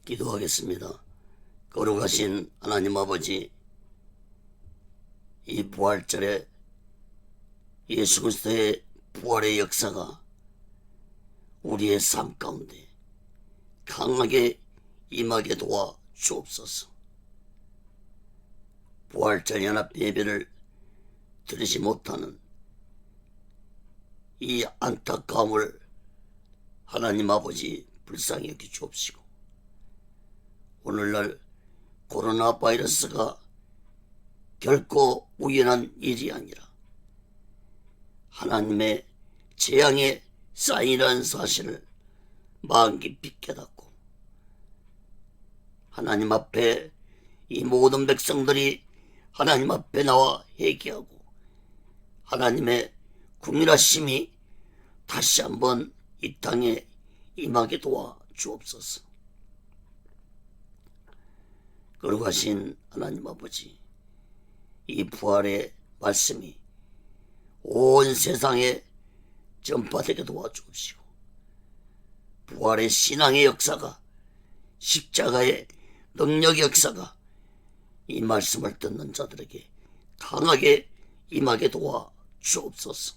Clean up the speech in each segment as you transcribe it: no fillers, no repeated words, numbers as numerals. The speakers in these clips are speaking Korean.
기도하겠습니다. 거룩하신 하나님 아버지, 이 부활절에 예수 그리스도의 부활의 역사가 우리의 삶 가운데 강하게 임하게 도와 주옵소서. 부활절 연합 예배를 드리지 못하는 이 안타까움을 하나님 아버지 불쌍히 여겨 주옵시고, 오늘날 코로나 바이러스가 결코 우연한 일이 아니라 하나님의 재앙의 사인이라는 사실을 마음 깊이 깨닫고, 하나님 앞에 이 모든 백성들이 하나님 앞에 나와 회개하고 하나님의 궁일하심이 다시 한번 이 땅에 임하게 도와 주옵소서. 거룩하신 하나님 아버지, 이 부활의 말씀이 온 세상에 전파되게 도와주옵시고, 부활의 신앙의 역사가, 십자가의 능력의 역사가 이 말씀을 듣는 자들에게 강하게 임하게 도와 주옵소서.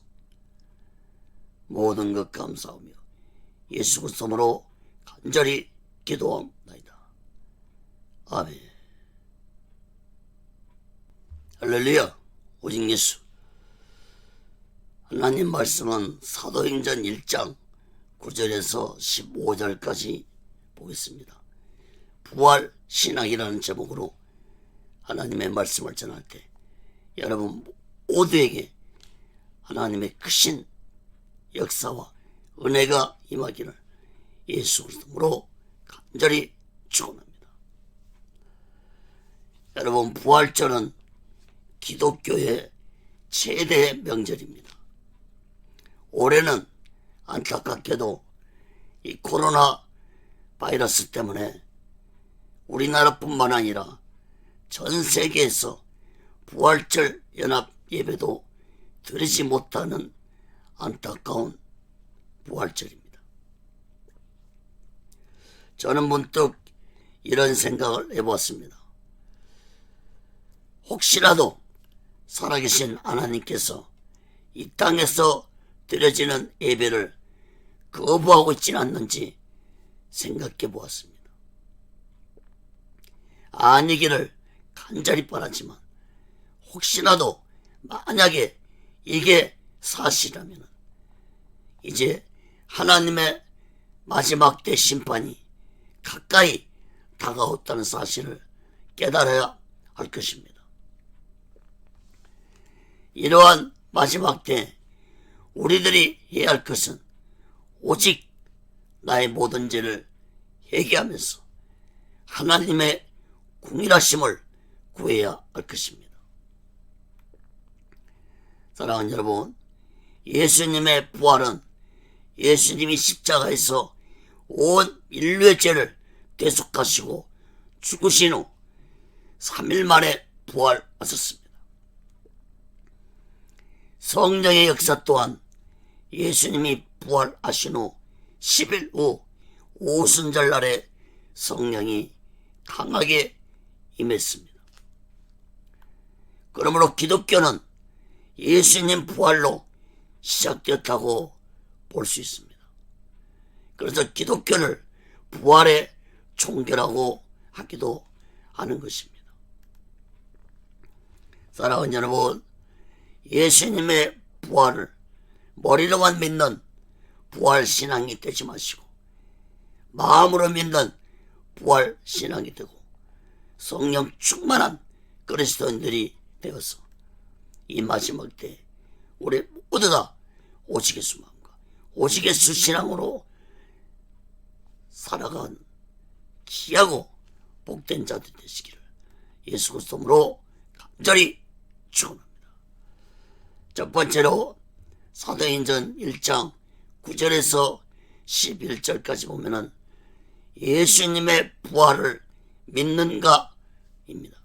모든 것 감사하며 예수 그리스도로 간절히 기도합니다. 아멘. 할렐루야. 오직 예수. 하나님 말씀은 사도행전 1장 9절에서 15절까지 보겠습니다. 부활 신앙이라는 제목으로 하나님의 말씀을 전할 때 여러분 모두에게 하나님의 크신 역사와 은혜가 임하기를 예수 그리스도로 간절히 축원합니다. 여러분, 부활절은 기독교의 최대 명절입니다. 올해는 안타깝게도 이 코로나 바이러스 때문에 우리나라뿐만 아니라 전 세계에서 부활절 연합 예배도 드리지 못하는 안타까운 부활절입니다. 저는 문득 이런 생각을 해보았습니다. 혹시라도 살아계신 하나님께서 이 땅에서 드려지는 예배를 거부하고 있지는 않는지 생각해 보았습니다. 아니기를 간절히 바라지만, 혹시라도 만약에 이게 사실이라면 이제 하나님의 마지막 때 심판이 가까이 다가왔다는 사실을 깨달아야 할 것입니다. 이러한 마지막 때 우리들이 해야 할 것은 오직 나의 모든 죄를 회개하면서 하나님의 궁일하심을 구해야 할 것입니다. 사랑하는 여러분, 예수님의 부활은 예수님이 십자가에서 온 인류의 죄를 대속하시고 죽으신 후 3일 만에 부활하셨습니다. 성령의 역사 또한 예수님이 부활하신 후 10일 후 오순절 날에 성령이 강하게 임했습니다. 그러므로 기독교는 예수님 부활로 시작되었다고 볼 수 있습니다. 그래서 기독교를 부활의 종교라고 하기도 하는 것입니다. 사랑하는 여러분, 예수님의 부활을 머리로만 믿는 부활 신앙이 되지 마시고 마음으로 믿는 부활 신앙이 되고 성령 충만한 그리스도인들이 되어서 이 마지막 때 우리 모두 다 오직 예수 마음과 오직 예수 신앙으로 살아간 귀하고 복된 자들 되시기를 예수 그리스도로 간절히 축원합니다. 첫 번째로 사도행전 1장 9절에서 11절까지 보면은 예수님의 부활을 믿는가 입니다.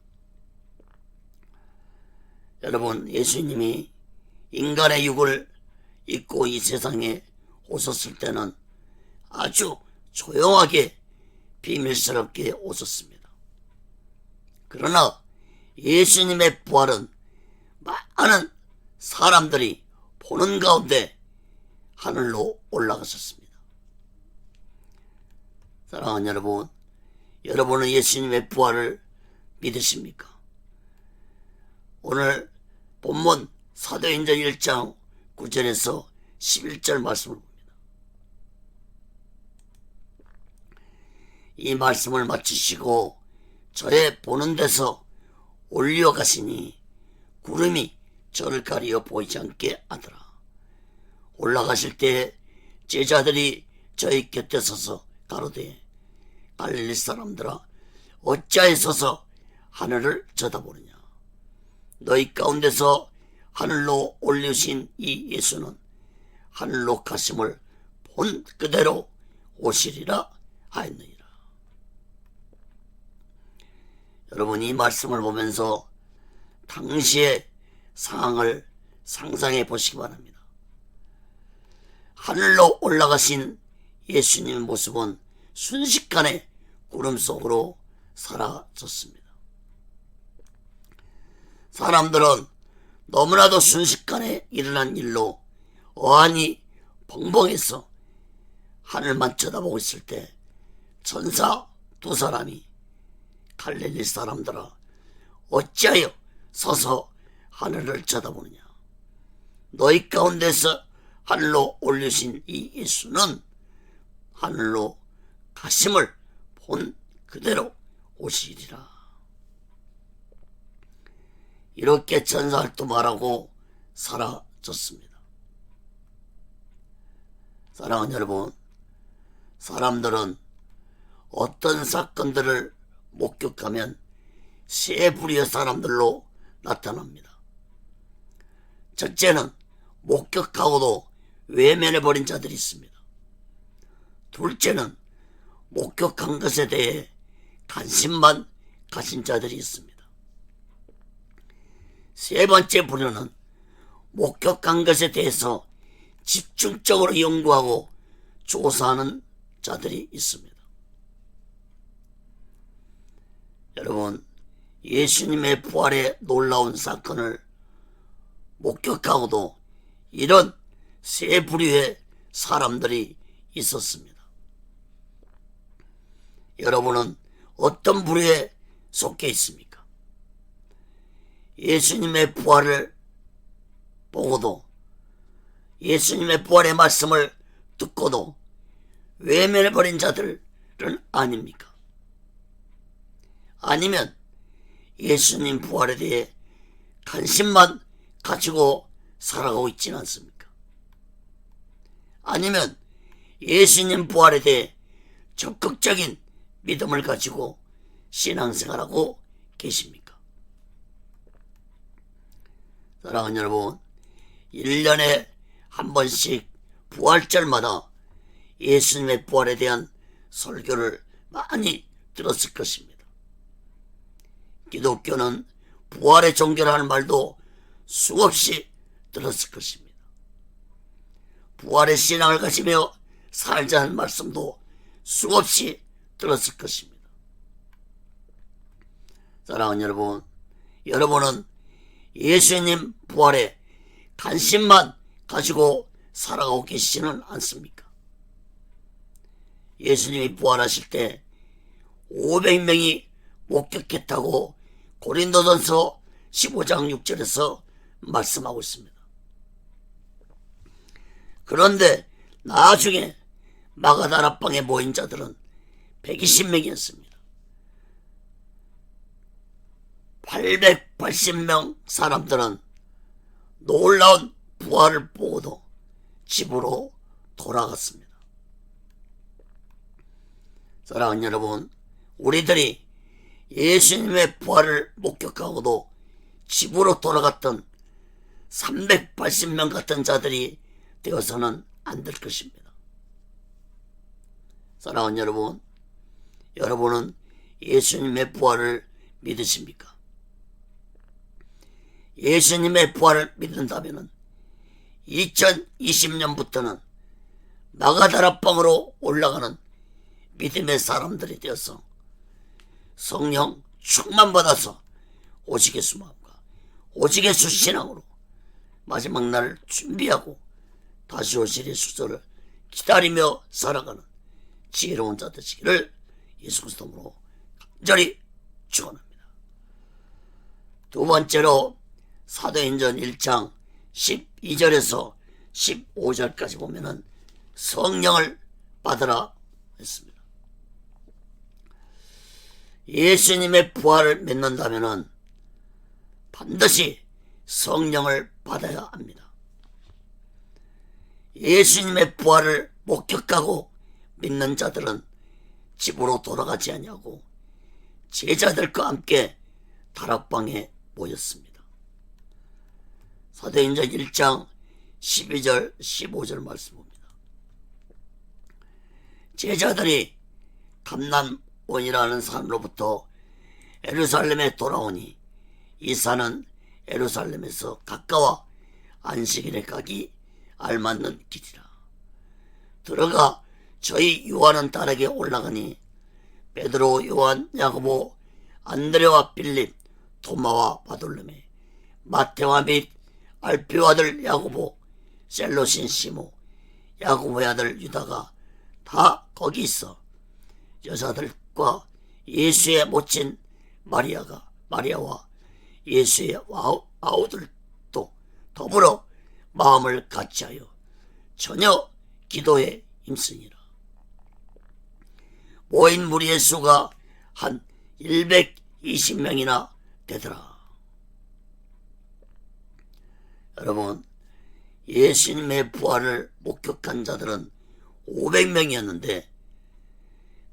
여러분, 예수님이 인간의 육을 입고 이 세상에 오셨을 때는 아주 조용하게 비밀스럽게 오셨습니다. 그러나 예수님의 부활은 많은 사람들이 보는 가운데 하늘로 올라가셨습니다. 사랑하는 여러분, 여러분은 예수님의 부활을 믿으십니까? 오늘 본문 사도행전 1장 9절에서 11절 말씀을 봅니다. 이 말씀을 마치시고 저의 보는 데서 올려가시니 구름이 저를 가리어 보이지 않게 하더라. 올라가실 때 제자들이 저희 곁에 서서 가로되 갈릴리 사람들아 어찌하여 서서 하늘을 쳐다보느냐. 너희 가운데서 하늘로 올리신 이 예수는 하늘로 가심을 본 그대로 오시리라 하였느니라. 여러분, 이 말씀을 보면서 당시의 상황을 상상해 보시기 바랍니다. 하늘로 올라가신 예수님의 모습은 순식간에 구름 속으로 사라졌습니다. 사람들은 너무나도 순식간에 일어난 일로 어안이 벙벙해서 하늘만 쳐다보고 있을 때 천사 두 사람이 갈릴리 사람들아 어찌하여 서서 하늘을 쳐다보느냐. 너희 가운데서 하늘로 올리신 이 예수는 하늘로 가심을 본 그대로 오시리라. 이렇게 천사들도 말하고 사라졌습니다. 사랑하는 여러분, 사람들은 어떤 사건들을 목격하면 세 부류의 사람들로 나타납니다. 첫째는 목격하고도 외면해버린 자들이 있습니다. 둘째는 목격한 것에 대해 관심만 가진 자들이 있습니다. 세 번째 부류는 목격한 것에 대해서 집중적으로 연구하고 조사하는 자들이 있습니다. 여러분, 예수님의 부활의 놀라운 사건을 목격하고도 이런 세 부류의 사람들이 있었습니다. 여러분은 어떤 부류에 속해 있습니까? 예수님의 부활을 보고도 예수님의 부활의 말씀을 듣고도 외면해버린 자들은 아닙니까? 아니면 예수님 부활에 대해 관심만 가지고 살아가고 있지는 않습니까? 아니면 예수님 부활에 대해 적극적인 믿음을 가지고 신앙생활하고 계십니까? 사랑하는 여러분, 1년에 한 번씩 부활절마다 예수님의 부활에 대한 설교를 많이 들었을 것입니다. 기독교는 부활의 종교라는 말도 수없이 들었을 것입니다. 부활의 신앙을 가지며 살자는 말씀도 수없이 들었을 것입니다. 사랑하는 여러분, 여러분은 예수님 부활에 관심만 가지고 살아가고 계시지는 않습니까? 예수님이 부활하실 때 500명이 목격했다고 고린도전서 15장 6절에서 말씀하고 있습니다. 그런데 나중에 마가다라방에 모인 자들은 120명이었습니다. 880명 사람들은 놀라운 부활을 보고도 집으로 돌아갔습니다. 사랑하는 여러분, 우리들이 예수님의 부활을 목격하고도 집으로 돌아갔던 380명 같은 자들이 되어서는 안 될 것입니다. 사랑하는 여러분, 여러분은 예수님의 부활을 믿으십니까? 예수님의 부활을 믿는다면 2020년부터는 마가다라방으로 올라가는 믿음의 사람들이 되어서 성령 충만받아서 오직 예수 마음과 오직 예수 신앙으로 마지막 날을 준비하고 다시 오실 예수를 기다리며 살아가는 지혜로운 자 되시기를 예수 그리스도로 간절히 축원합니다. 두 번째로 사도행전 1장 12절에서 15절까지 보면은 성령을 받으라 했습니다. 예수님의 부활을 믿는다면은 반드시 성령을 받아야 합니다. 예수님의 부활을 목격하고 믿는 자들은 집으로 돌아가지 아니하고 제자들과 함께 다락방에 모였습니다. 사도행전 1장 12절 15절 말씀 봅니다. 제자들이 감람원이라는 산으로부터 예루살렘에 돌아오니 이 산은 예루살렘에서 가까워 안식일에 가기 알맞는 길이라. 들어가 저희 요한은 딸에게 올라가니 베드로, 요한, 야고보, 안드레와 빌립, 토마와 바돌로메, 마테와 및 알피오 아들 야고보, 셀로신 시모, 야고보의 아들 유다가 다 거기 있어 여자들과 예수의 모친 마리아와 예수의 아우들도 더불어 마음을 같이하여 전혀 기도에 힘쓰니라. 모인 무리의 수가 한 120명이나 되더라. 여러분, 예수님의 부활을 목격한 자들은 500명이었는데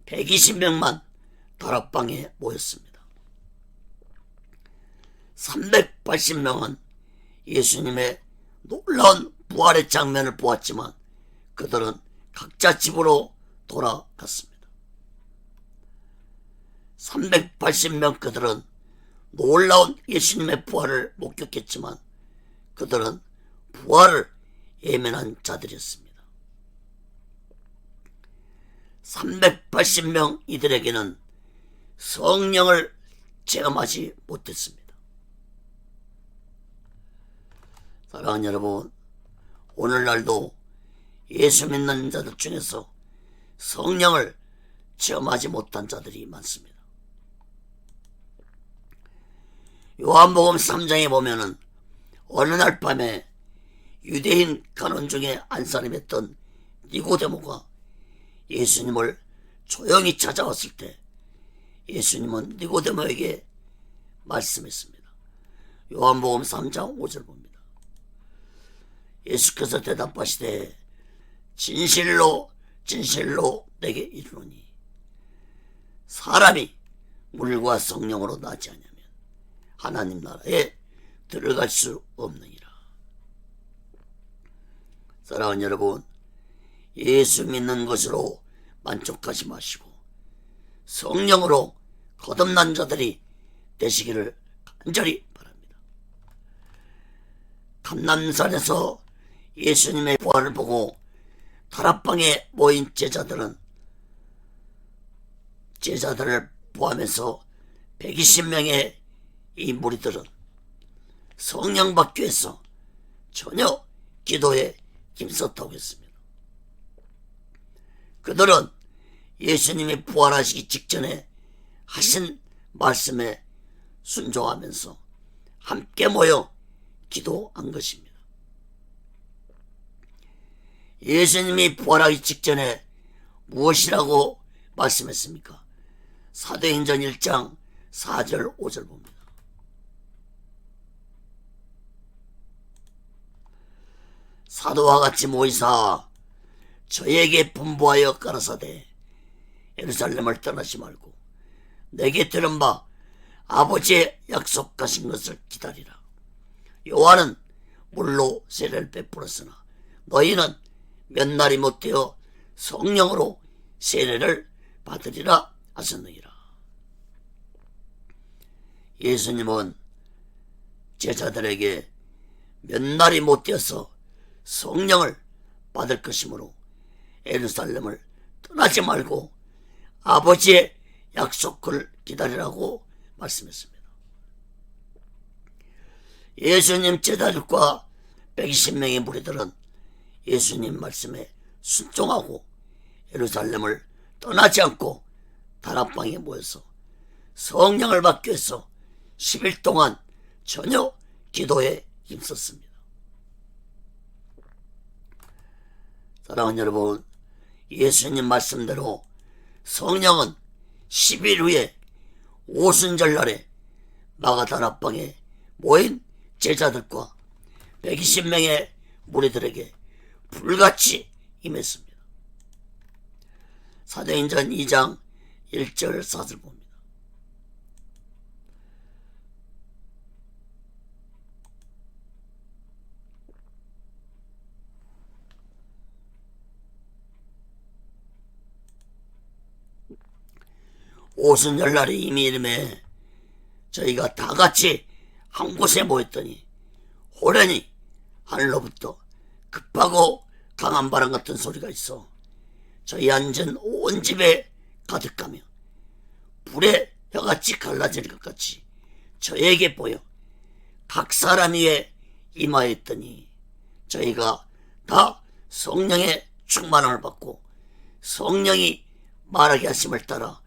120명만 다락방에 모였습니다. 380명은 예수님의 놀라운 부활의 장면을 보았지만 그들은 각자 집으로 돌아갔습니다. 380명 그들은 놀라운 예수님의 부활을 목격했지만 그들은 부활을 예면한 자들이었습니다. 380명 이들에게는 성령을 체험하지 못했습니다. 사랑하는 여러분, 오늘날도 예수 믿는 자들 중에서 성령을 체험하지 못한 자들이 많습니다. 요한복음 3장에 보면은 어느 날 밤에 유대인 간원 중에 한 사람이었던 니고데모가 예수님을 조용히 찾아왔을 때 예수님은 니고데모에게 말씀했습니다. 요한복음 3장 5절 봅니다. 예수께서 대답하시되 진실로 진실로 내게 이르노니 사람이 물과 성령으로 나지 않으면 하나님 나라에 들어갈 수 없느니라. 사랑하는 여러분, 예수 믿는 것으로 만족하지 마시고 성령으로 거듭난 자들이 되시기를 간절히 바랍니다. 감람산에서 예수님의 부활을 보고 다락방에 모인 제자들을 포함해서 120명의 이 무리들은 성령 받기 위해서 전혀 기도에 힘썼다고 했습니다. 그들은 예수님이 부활하시기 직전에 하신 말씀에 순종하면서 함께 모여 기도한 것입니다. 예수님이 부활하기 직전에 무엇이라고 말씀했습니까? 사도행전 1장 4절 5절 봅니다. 사도와 같이 모이사 저에게 분부하여 가라사대 예루살렘을 떠나지 말고 내게 들은 바 아버지의 약속하신 것을 기다리라. 요한은 물로 세례를 베풀었으나 너희는 몇 날이 못되어 성령으로 세례를 받으리라 하셨느니라. 예수님은 제자들에게 몇 날이 못되어서 성령을 받을 것이므로 예루살렘을 떠나지 말고 아버지의 약속을 기다리라고 말씀했습니다. 예수님 제자들과 120명의 무리들은 예수님 말씀에 순종하고 예루살렘을 떠나지 않고 다락방에 모여서 성령을 받기 위해서 10일 동안 전혀 기도에 힘썼습니다. 사랑하는 여러분, 예수님 말씀대로 성령은 10일 후에 오순절날에 마가다락방에 모인 제자들과 120명의 무리들에게 불같이 임했습니다. 사도행전 2장 1절 4절 봅니다. 오순절날이 이미 이름에 저희가 다 같이 한 곳에 모였더니 호련히 하늘로부터 급하고 강한 바람 같은 소리가 있어 저희 앉은 온 집에 가득하며 불에 혀같이 갈라질 것 같이 저에게 보여 각 사람 위에 임하였더니 저희가 다 성령의 충만함을 받고 성령이 말하게 하심을 따라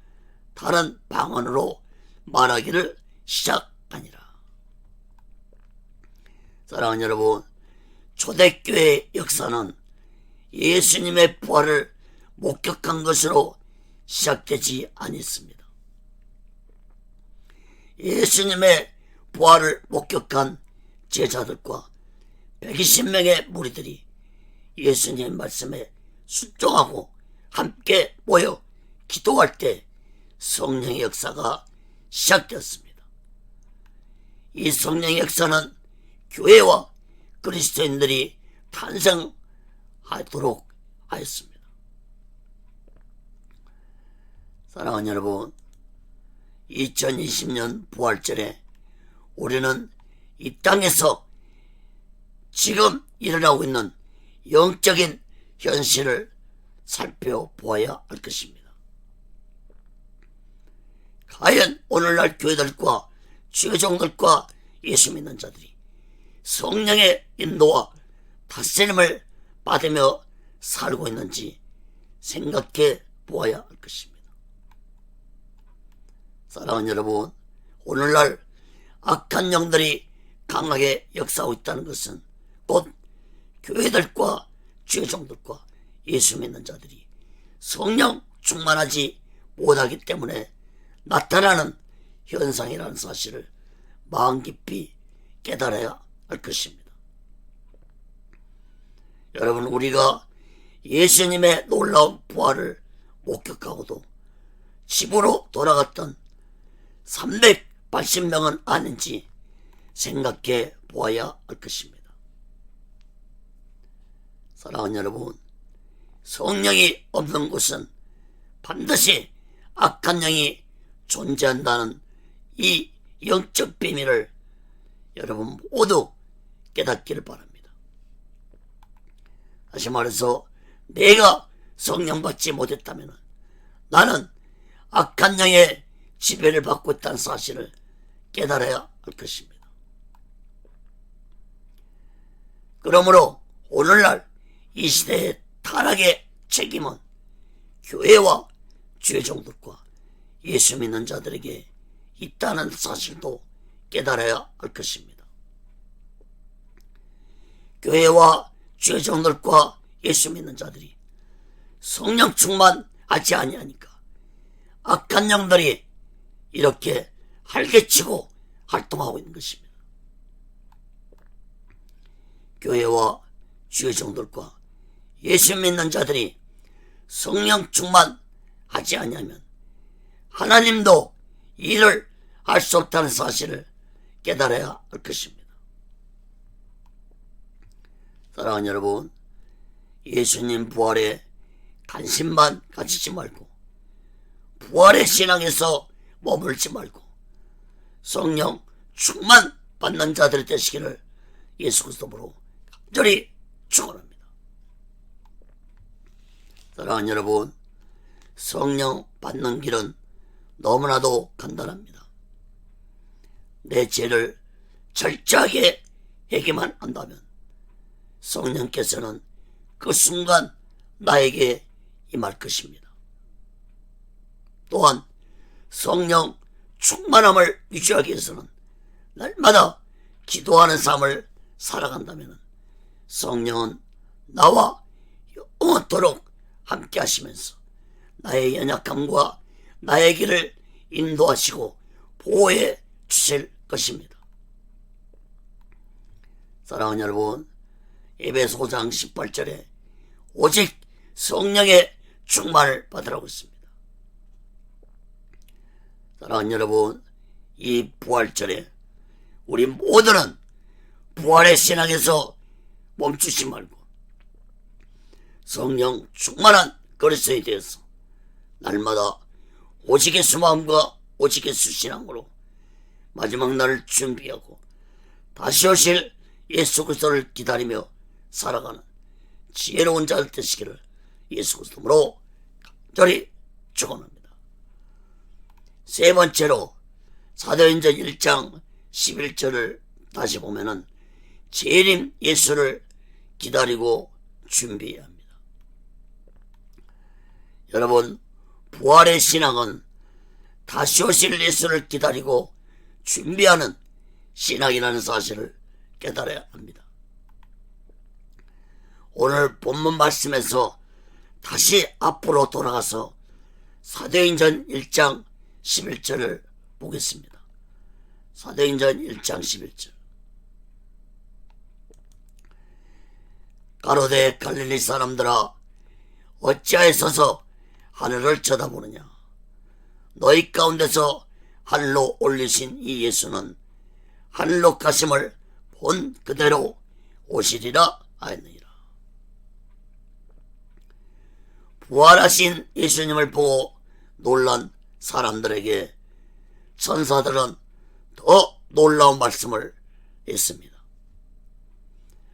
다른 방언으로 말하기를 시작하니라. 사랑하는 여러분, 초대교회의 역사는 예수님의 부활을 목격한 것으로 시작되지 않았습니다. 예수님의 부활을 목격한 제자들과 120명의 무리들이 예수님 말씀에 순종하고 함께 모여 기도할 때 성령의 역사가 시작되었습니다. 이 성령의 역사는 교회와 그리스도인들이 탄생하도록 하였습니다. 사랑하는 여러분, 2020년 부활절에 우리는 이 땅에서 지금 일어나고 있는 영적인 현실을 살펴보아야 할 것입니다. 과연 오늘날 교회들과 주교종들과 예수 믿는 자들이 성령의 인도와 다스림을 받으며 살고 있는지 생각해 보아야 할 것입니다. 사랑하는 여러분, 오늘날 악한 영들이 강하게 역사하고 있다는 것은 곧 교회들과 주교종들과 예수 믿는 자들이 성령 충만하지 못하기 때문에 나타나는 현상이라는 사실을 마음 깊이 깨달아야 할 것입니다. 여러분, 우리가 예수님의 놀라운 부활을 목격하고도 집으로 돌아갔던 380명은 아닌지 생각해 보아야 할 것입니다. 사랑하는 여러분, 성령이 없는 곳은 반드시 악한 영이 존재한다는 이 영적 비밀을 여러분 모두 깨닫기를 바랍니다. 다시 말해서 내가 성령 받지 못했다면 나는 악한 영의 지배를 받고 있다는 사실을 깨달아야 할 것입니다. 그러므로 오늘날 이 시대의 타락의 책임은 교회와 주의종들과 예수 믿는 자들에게 있다는 사실도 깨달아야 할 것입니다. 교회와 주의종들과 예수 믿는 자들이 성령 충만하지 아니하니까 악한 영들이 이렇게 활개치고 활동하고 있는 것입니다. 교회와 주의종들과 예수 믿는 자들이 성령 충만하지 아니하면 하나님도 일을 할 수 없다는 사실을 깨달아야 할 것입니다. 사랑하는 여러분, 예수님 부활에 관심만 가지지 말고 부활의 신앙에서 머물지 말고 성령 충만 받는 자들이 되시기를 예수 그리스도로 간절히 축원합니다. 사랑하는 여러분, 성령 받는 길은 너무나도 간단합니다. 내 죄를 철저하게 해결만 한다면 성령께서는 그 순간 나에게 임할 것입니다. 또한 성령 충만함을 유지하기 위해서는 날마다 기도하는 삶을 살아간다면 성령은 나와 영원토록 함께 하시면서 나의 연약함과 나의 길을 인도하시고 보호해 주실 것입니다. 사랑하는 여러분, 에베소 5장 18절에 오직 성령의 충만을 받으라고 했습니다. 사랑하는 여러분, 이 부활절에 우리 모두는 부활의 신앙에서 멈추지 말고 성령 충만한 그리스도에 대해서 날마다 오직 예수 마음과 오직 예수 신앙으로 마지막 날을 준비하고 다시 오실 예수 그리스도를 기다리며 살아가는 지혜로운 자들 되시기를 예수 그리스도로 간절히 축원합니다. 세 번째로 사도행전 1장 11절을 다시 보면은 재림 예수를 기다리고 준비해야 합니다. 여러분, 부활의 신앙은 다시 오실 예수를 기다리고 준비하는 신앙이라는 사실을 깨달아야 합니다. 오늘 본문 말씀에서 다시 앞으로 돌아가서 사도행전 1장 11절을 보겠습니다. 사도행전 1장 11절. 가로되 갈릴리 사람들아, 어찌하여서 하늘을 쳐다보느냐? 너희 가운데서 하늘로 올리신 이 예수는 하늘로 가심을 본 그대로 오시리라 하였느니라. 부활하신 예수님을 보고 놀란 사람들에게 천사들은 더 놀라운 말씀을 했습니다.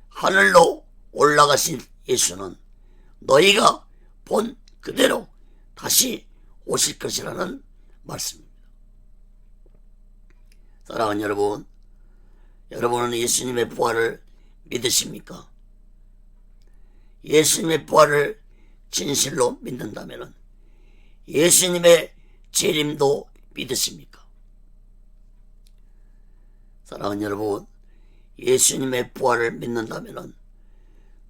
하늘로 올라가신 예수는 너희가 본 그대로 다시 오실 것이라는 말씀입니다. 사랑하는 여러분, 여러분은 예수님의 부활을 믿으십니까? 예수님의 부활을 진실로 믿는다면 예수님의 재림도 믿으십니까? 사랑하는 여러분, 예수님의 부활을 믿는다면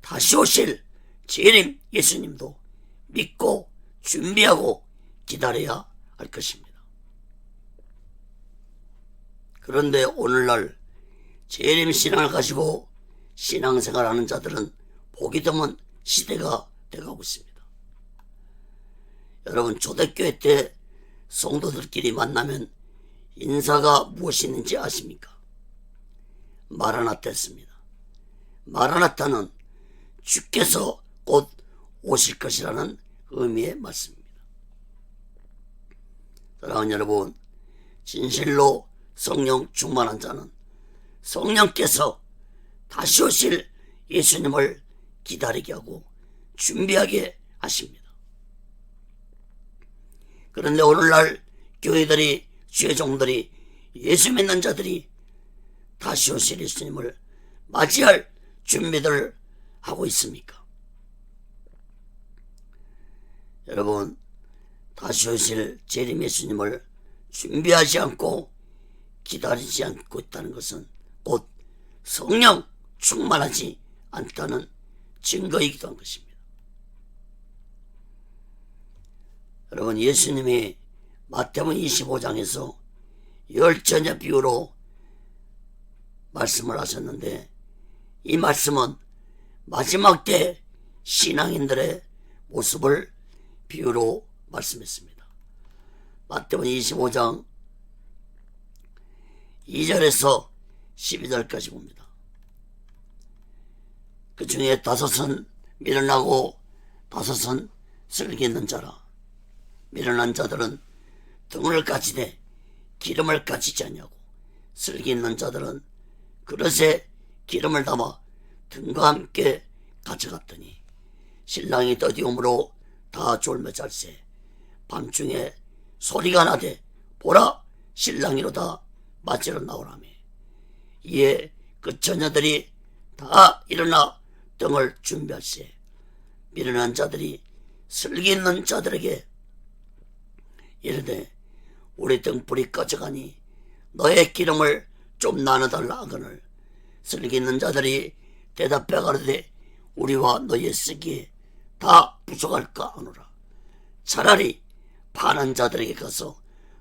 다시 오실 재림 예수님도 믿고 준비하고 기다려야 할 것입니다. 그런데 오늘날 재림 신앙을 가지고 신앙생활하는 자들은 보기 드문 시대가 되어가고 있습니다. 여러분, 초대교회 때 성도들끼리 만나면 인사가 무엇이 있는지 아십니까? 마라나타였습니다. 마라나타는 주께서 곧 오실 것이라는 의미의 말씀입니다. 사랑하는 여러분, 진실로 성령 충만한 자는 성령께서 다시 오실 예수님을 기다리게 하고 준비하게 하십니다. 그런데 오늘날 교회들이, 죄종들이, 예수 믿는 자들이 다시 오실 예수님을 맞이할 준비들을 하고 있습니까? 여러분, 다시 오실 재림 예수님을 준비하지 않고 기다리지 않고 있다는 것은 곧 성령 충만하지 않다는 증거이기도 한 것입니다. 여러분, 예수님이 마태복음 25장에서 열전야 비유로 말씀을 하셨는데, 이 말씀은 마지막 때 신앙인들의 모습을 비유로 말씀했습니다. 마태복음 25장 2절에서 12절까지 봅니다. 그 중에 5은 밀어나고 5은 슬기 있는 자라. 밀어난 자들은 등을 까지되 기름을 까지지 않냐고. 슬기 있는 자들은 그릇에 기름을 담아 등과 함께 가져갔더니 신랑이 더디움으로 다 졸며 잘세. 밤중에 소리가 나되 보라 신랑이로다 맞으러 나오라며. 이에 그 처녀들이 다 일어나 등을 준비할세. 미련한 자들이 슬기 있는 자들에게 이르되 우리 등불이 꺼져가니 너의 기름을 좀 나눠달라 하거늘 슬기 있는 자들이 대답해 가로되 우리와 너의 쓰기에 다 부족할까 하노라. 차라리 파는 자들에게 가서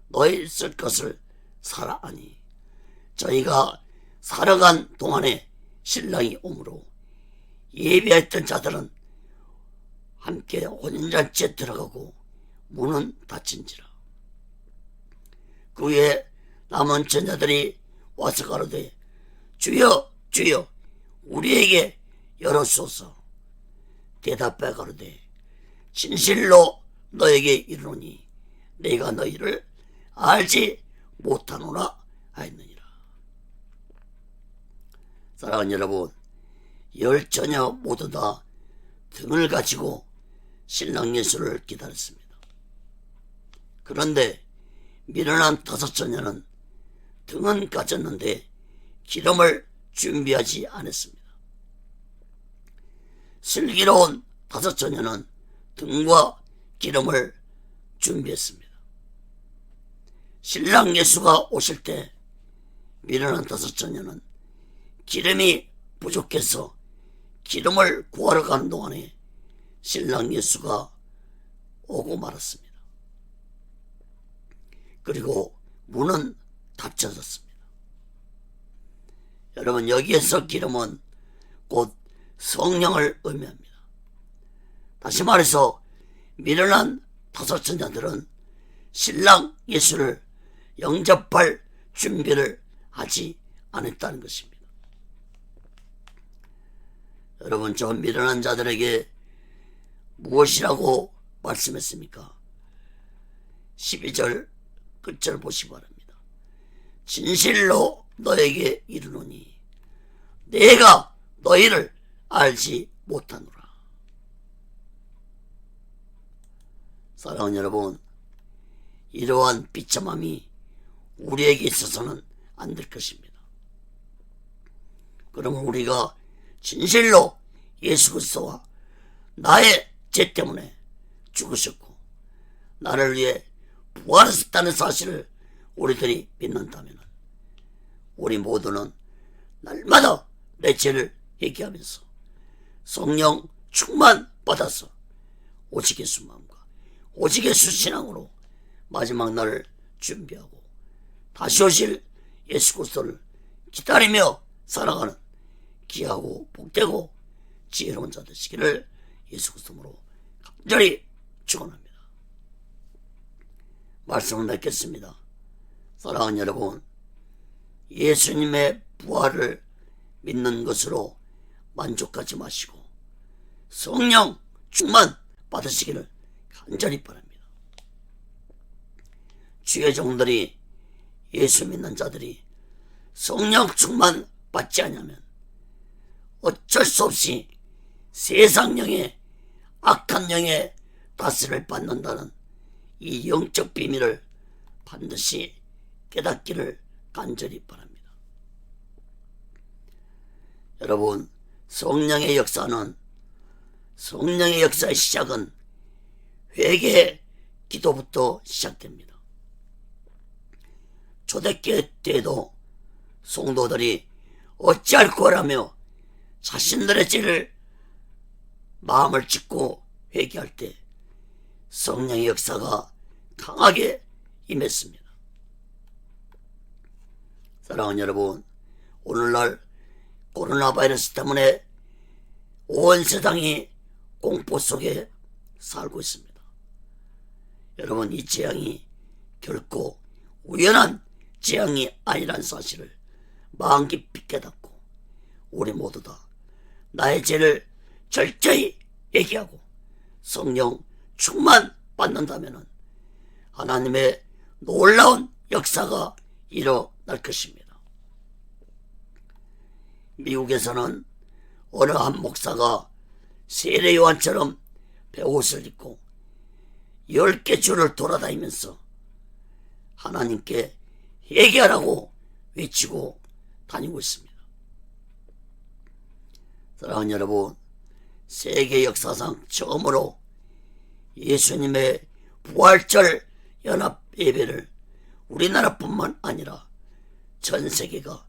너희 쓸 것을 사라 하니 저희가 사러 간 동안에 신랑이 오므로 예비했던 자들은 함께 혼인잔치에 들어가고 문은 닫힌지라. 그 후에 남은 처녀들이 와서 가로되 주여 주여 우리에게 열어주소서. 대답해 가로되 진실로 너에게 이르노니 내가 너희를 알지 못하노라 하였느니라. 사랑하는 여러분, 10처녀 모두 다 등을 가지고 신랑 예수를 기다렸습니다. 그런데 미련한 5처녀는 등은 가졌는데 기름을 준비하지 않았습니다. 슬기로운 5처녀는 등과 기름을 준비했습니다. 신랑 예수가 오실 때 미련한 5처녀는 기름이 부족해서 기름을 구하러 가는 동안에 신랑 예수가 오고 말았습니다. 그리고 문은 닫혀졌습니다. 여러분, 여기에서 기름은 곧 성령을 의미합니다. 다시 말해서 미련한 5처녀들은 신랑 예수를 영접할 준비를 하지 않았다는 것입니다. 여러분, 저 미련한 자들에게 무엇이라고 말씀했습니까? 12절 끝절 보시기 바랍니다. 진실로 너에게 이르노니 내가 너희를 알지 못하노라. 사랑하는 여러분, 이러한 비참함이 우리에게 있어서는 안 될 것입니다. 그러면 우리가 진실로 예수 그리스도와 나의 죄 때문에 죽으셨고 나를 위해 부활하셨다는 사실을 우리들이 믿는다면 우리 모두는 날마다 내 죄를 얘기하면서 성령 충만 받아서 오직 예수 마음과 오직 예수 신앙으로 마지막 날을 준비하고 다시 오실 예수 그리스도를 기다리며 살아가는 귀하고 복되고 지혜로운 자 되시기를 예수 그리스도로 간절히 축원합니다. 말씀을 맺겠습니다. 사랑하는 여러분, 예수님의 부활을 믿는 것으로 만족하지 마시고 성령 충만 받으시기를 간절히 바랍니다. 주의 종들이 예수 믿는 자들이 성령 충만 받지 않으면 어쩔 수 없이 세상 영의 악한 영의 다스를 받는다는 이 영적 비밀을 반드시 깨닫기를 간절히 바랍니다. 여러분, 성령의 역사의 시작은 회개 기도부터 시작됩니다. 초대교회 때에도 성도들이 어찌할 거라며 자신들의 죄를 마음을 찢고 회개할 때 성령의 역사가 강하게 임했습니다. 사랑하는 여러분, 오늘날 코로나 바이러스 때문에 온 세상이 공포 속에 살고 있습니다. 여러분, 이 재앙이 결코 우연한 재앙이 아니란 사실을 마음 깊이 깨닫고 우리 모두 다 나의 죄를 철저히 얘기하고 성령 충만 받는다면 하나님의 놀라운 역사가 일어날 것입니다. 미국에서는 어느 한 목사가 세례요한처럼 베옷을 입고 10개 주를 돌아다니면서 하나님께 회개하라고 외치고 다니고 있습니다. 사랑하는 여러분, 세계 역사상 처음으로 예수님의 부활절 연합 예배를 우리나라뿐만 아니라 전 세계가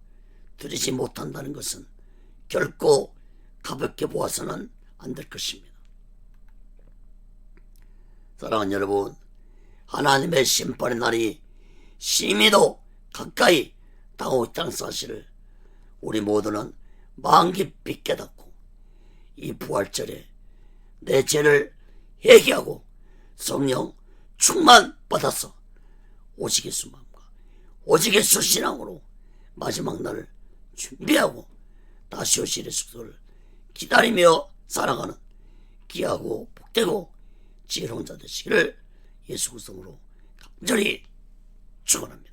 드리지 못한다는 것은 결코 가볍게 보아서는 안 될 것입니다. 사랑하는 여러분, 하나님의 심판의 날이 심히도 가까이 다가오고 있다는 사실을 우리 모두는 마음 깊이 깨닫고 이 부활절에 내 죄를 회개하고 성령 충만 받아서 오직 예수 마음과 오직 예수 신앙으로 마지막 날을 준비하고 다시 오실 예수를 기다리며 살아가는 귀하고 복되고 지혜로운 자 되시기를 예수 그리스도로 간절히 축원합니다.